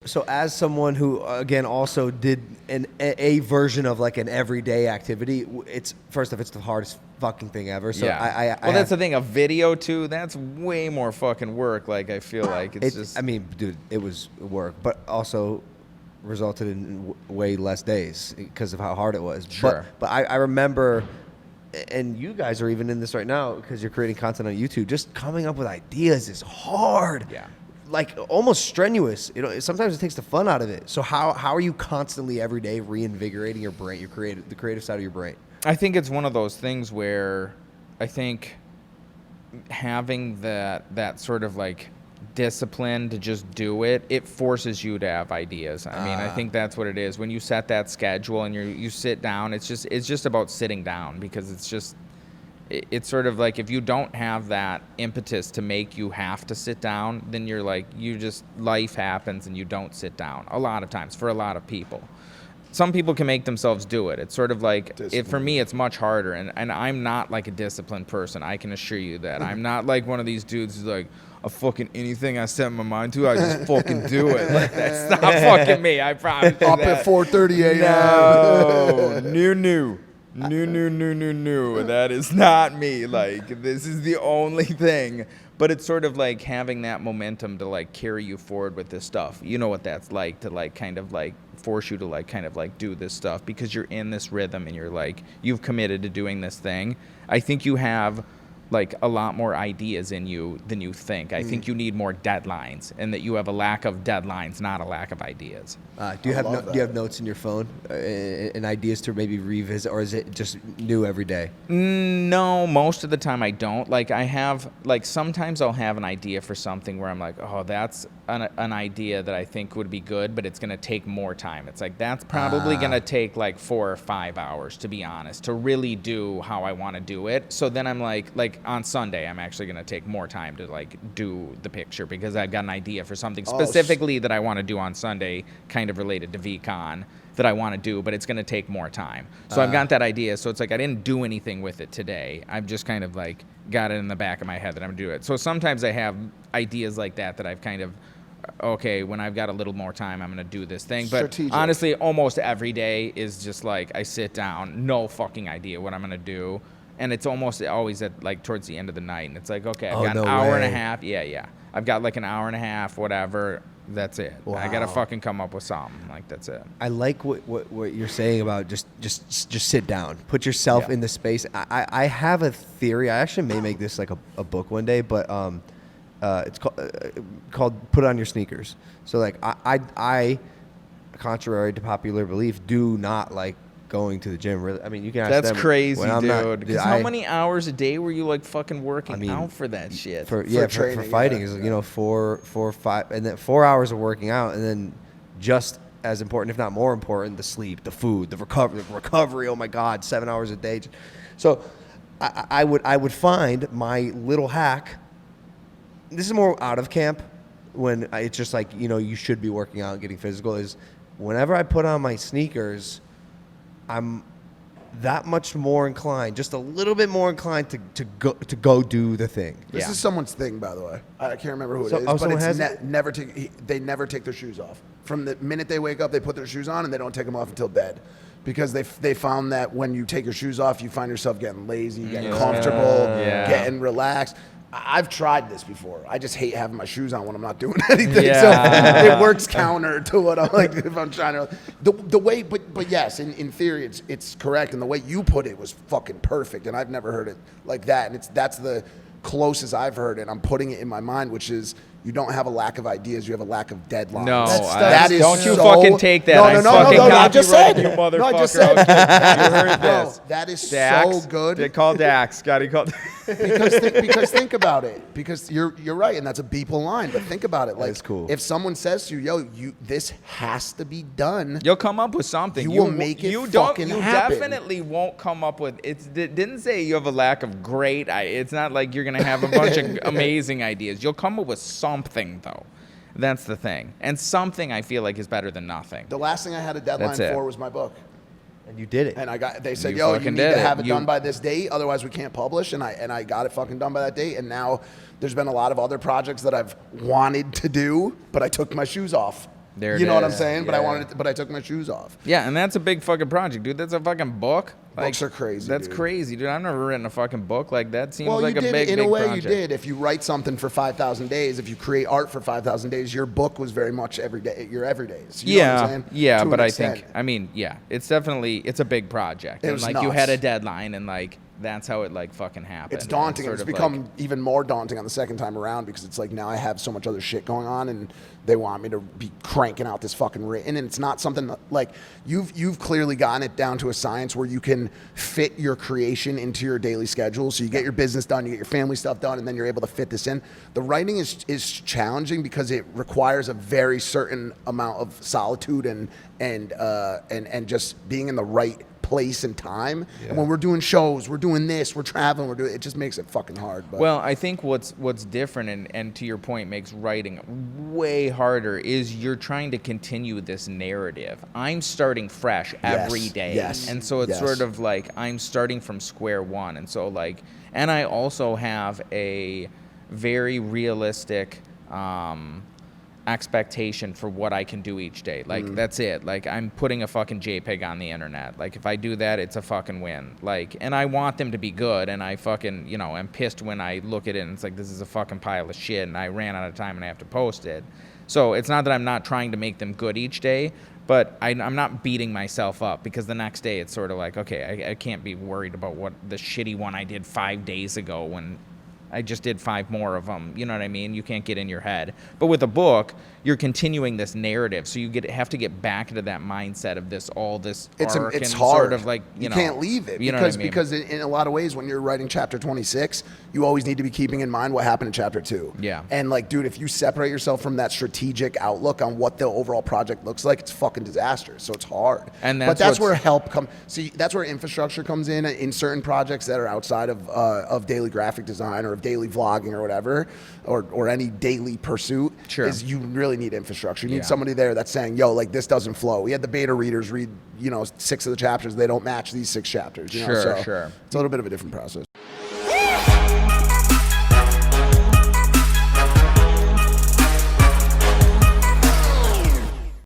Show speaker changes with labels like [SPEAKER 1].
[SPEAKER 1] So as someone who again also did a version of like an everyday activity, it's first off, it's the hardest fucking thing ever. So
[SPEAKER 2] well, that's the thing. A video too. That's way more fucking work. Like I feel like it's just.
[SPEAKER 1] I mean, dude, it was work, but also resulted in way less days because of how hard it was.
[SPEAKER 2] Sure.
[SPEAKER 1] But I remember, and you guys are even in this right now because you're creating content on YouTube. Just coming up with ideas is hard.
[SPEAKER 2] Yeah.
[SPEAKER 1] Like almost strenuous. Sometimes it takes the fun out of it. So how are you constantly every day reinvigorating your brain, the creative side of your brain?
[SPEAKER 2] I think it's one of those things where I think having that sort of like discipline to just do it, it forces you to have ideas. I mean, I think that's what it is. When you set that schedule and you sit down, it's just about sitting down, because it's sort of like if you don't have that impetus to make you have to sit down, then you're like, life happens and you don't sit down a lot of times for a lot of people. Some people can make themselves do it. It's sort of like, for me, it's much harder. And I'm not like a disciplined person. I can assure you that. I'm not like one of these dudes who's like, fucking anything I set my mind to, I just fucking do it. Like, that's not fucking me. I promise you
[SPEAKER 3] Up
[SPEAKER 2] that.
[SPEAKER 3] at 4:30 a.m.
[SPEAKER 2] No. That is not me. Like, this is the only thing. But it's sort of like having that momentum to like carry you forward with this stuff. You know what that's like, to like kind of like force you to like kind of like do this stuff because you're in this rhythm and you're like, you've committed to doing this thing. I think you have like a lot more ideas in you than you think. I think you need more deadlines, and that you have a lack of deadlines, not a lack of ideas.
[SPEAKER 1] Do you have notes in your phone and ideas to maybe revisit, or is it just new every day?
[SPEAKER 2] No, most of the time I don't. Like I have, like sometimes I'll have an idea for something where I'm like, oh, that's an idea that I think would be good, but it's going to take more time. It's like, that's probably going to take like 4 or 5 hours, to be honest, to really do how I want to do it. So then I'm like on Sunday, I'm actually going to take more time to like do the picture, because I've got an idea for something specifically that I want to do on Sunday, kind of related to VCon, that I want to do, but it's going to take more time. So I've got that idea. So it's like I didn't do anything with it today. I've just kind of like got it in the back of my head that I'm going to do it. So sometimes I have ideas like that I've kind of, okay, when I've got a little more time, I'm going to do this thing. But honestly, almost every day is just like I sit down, no fucking idea what I'm going to do. And it's almost always at like towards the end of the night. And it's like, okay, I've got an hour and a half. Yeah. I've got like an hour and a half, whatever. That's it. Wow. I got to fucking come up with something. Like, that's it.
[SPEAKER 1] I like what you're saying about just sit down. Put yourself in the space. I have a theory. I actually may make this like a book one day, but it's called Put On Your Sneakers. So like I contrary to popular belief, do not like going to the gym. Really, I mean, you can ask them.
[SPEAKER 2] That's crazy, dude.
[SPEAKER 1] Because
[SPEAKER 2] how many hours a day were you like fucking working out for that shit?
[SPEAKER 1] For fighting is 4, 5, and then 4 hours of working out, and then just as important, if not more important, the sleep, the food, the recovery. Oh my God, 7 hours a day. So I would find my little hack. This is more out of camp, when it's just like, you should be working out and getting physical, is whenever I put on my sneakers, I'm that much more inclined, just a little bit more inclined to go do the thing.
[SPEAKER 3] This is someone's thing, by the way. I can't remember who it is, but it's they never take their shoes off. From the minute they wake up, they put their shoes on, and they don't take them off until bed. Because they found that when you take your shoes off, you find yourself getting lazy, getting comfortable, getting relaxed. I've tried this before. I just hate having my shoes on when I'm not doing anything. Yeah. So it works counter to what I'm like if I'm trying to. The way, but yes, in theory, it's correct, and the way you put it was fucking perfect, and I've never heard it like that, and that's the closest I've heard it. I'm putting it in my mind, which is, you don't have a lack of ideas, you have a lack of deadlines.
[SPEAKER 2] No,
[SPEAKER 3] that is
[SPEAKER 2] don't you fucking take that.
[SPEAKER 3] No, I just said.
[SPEAKER 2] You motherfucker.
[SPEAKER 3] No, I just said.
[SPEAKER 2] You heard this.
[SPEAKER 3] That is
[SPEAKER 2] Dax,
[SPEAKER 3] so good.
[SPEAKER 2] They call Dax. Scotty called.
[SPEAKER 3] because think about it. Because you're right, and that's a Beeple line. But think about it. Like,
[SPEAKER 1] that's cool.
[SPEAKER 3] If someone says to you, "Yo, this has to be done,"
[SPEAKER 2] you'll come up with something.
[SPEAKER 3] You will make it fucking happen.
[SPEAKER 2] You definitely won't come up with. It didn't say you have a lack of great. It's not like you're gonna have a bunch of amazing ideas. You'll come up with something, though. That's the thing. And something, I feel like, is better than nothing.
[SPEAKER 3] The last thing I had a deadline for was my book.
[SPEAKER 1] And you did it.
[SPEAKER 3] And they said, you need to have it done by this date, otherwise we can't publish. And I got it fucking done by that date. And now there's been a lot of other projects that I've wanted to do, but I took my shoes off.
[SPEAKER 2] There it
[SPEAKER 3] You know what I'm
[SPEAKER 2] is.
[SPEAKER 3] saying? But
[SPEAKER 2] Yeah.
[SPEAKER 3] but I took my shoes off.
[SPEAKER 2] Yeah, and that's a big fucking project, dude. That's a fucking book.
[SPEAKER 3] Books are crazy.
[SPEAKER 2] That's
[SPEAKER 3] dude.
[SPEAKER 2] crazy, dude. I've never written a fucking book like that. Seems
[SPEAKER 3] Well,
[SPEAKER 2] like
[SPEAKER 3] you
[SPEAKER 2] a
[SPEAKER 3] did
[SPEAKER 2] big,
[SPEAKER 3] in
[SPEAKER 2] big
[SPEAKER 3] a way.
[SPEAKER 2] project.
[SPEAKER 3] You did. If you write something for 5,000 days, if you create art for 5,000 days, your book was very much every day. Your everydays. You know what I'm saying?
[SPEAKER 2] Yeah,
[SPEAKER 3] To
[SPEAKER 2] but
[SPEAKER 3] an
[SPEAKER 2] I
[SPEAKER 3] extent.
[SPEAKER 2] think, I mean, yeah, it's a big project,
[SPEAKER 3] It
[SPEAKER 2] and
[SPEAKER 3] was
[SPEAKER 2] like you
[SPEAKER 3] nuts.
[SPEAKER 2] had a deadline, and like that's how it like fucking happened.
[SPEAKER 3] It's daunting.
[SPEAKER 2] And
[SPEAKER 3] It's
[SPEAKER 2] sort of,
[SPEAKER 3] become
[SPEAKER 2] like,
[SPEAKER 3] even more daunting on the second time around because it's like now I have so much other shit going on, and they want me to be cranking out this fucking written, and it's not something that, like you've clearly gotten it down to a science where you can fit your creation into your daily schedule. So you get your business done, you get your family stuff done, and then you're able to fit this in. The writing is challenging because it requires a very certain amount of solitude and just being in the right place and time.
[SPEAKER 1] Yeah.
[SPEAKER 3] And when we're doing shows, we're doing this, we're traveling, we're doing it just makes it fucking hard. But
[SPEAKER 2] Well, I think what's different and to your point makes writing way harder is you're trying to continue this narrative. I'm starting fresh every day.
[SPEAKER 3] yes,
[SPEAKER 2] And so it's
[SPEAKER 3] yes.
[SPEAKER 2] sort of like I'm starting from square one. And so like, and I also have a very realistic expectation for what I can do each day. Like that's it. Like I'm putting a fucking JPEG on the internet. Like if I do that, it's a fucking win. Like, and I want them to be good, and I fucking, you know, I'm pissed when I look at it and it's like this is a fucking pile of shit and I ran out of time and I have to post it. So it's not that I'm not trying to make them good each day, but I'm not beating myself up because the next day it's sort of like, okay, I can't be worried about what the shitty one I did 5 days ago when I just did 5 more of them. You know what I mean? You can't get in your head. But with a book, you're continuing this narrative, so you have to get back into that mindset of this arc
[SPEAKER 3] it's
[SPEAKER 2] and
[SPEAKER 3] hard.
[SPEAKER 2] sort of like you know,
[SPEAKER 3] can't leave it
[SPEAKER 2] you know
[SPEAKER 3] because
[SPEAKER 2] what I mean?
[SPEAKER 3] because in a lot of ways when you're writing chapter 26, you always need to be keeping in mind what happened in chapter 2.
[SPEAKER 2] Yeah.
[SPEAKER 3] And like, dude, if you separate yourself from that strategic outlook on what the overall project looks like, it's fucking disastrous. So it's hard.
[SPEAKER 2] And
[SPEAKER 3] but
[SPEAKER 2] that's
[SPEAKER 3] that's where help comes. See, that's where infrastructure comes in certain projects that are outside of daily graphic design or of daily vlogging or whatever, or any daily pursuit.
[SPEAKER 2] Sure.
[SPEAKER 3] Is you really need infrastructure. You need
[SPEAKER 2] Yeah.
[SPEAKER 3] somebody there that's saying, yo, like this doesn't flow. We had the beta readers read, 6 of the chapters. They don't match these 6 chapters. You know?
[SPEAKER 2] Sure,
[SPEAKER 3] So
[SPEAKER 2] sure.
[SPEAKER 3] It's a little bit of a different process.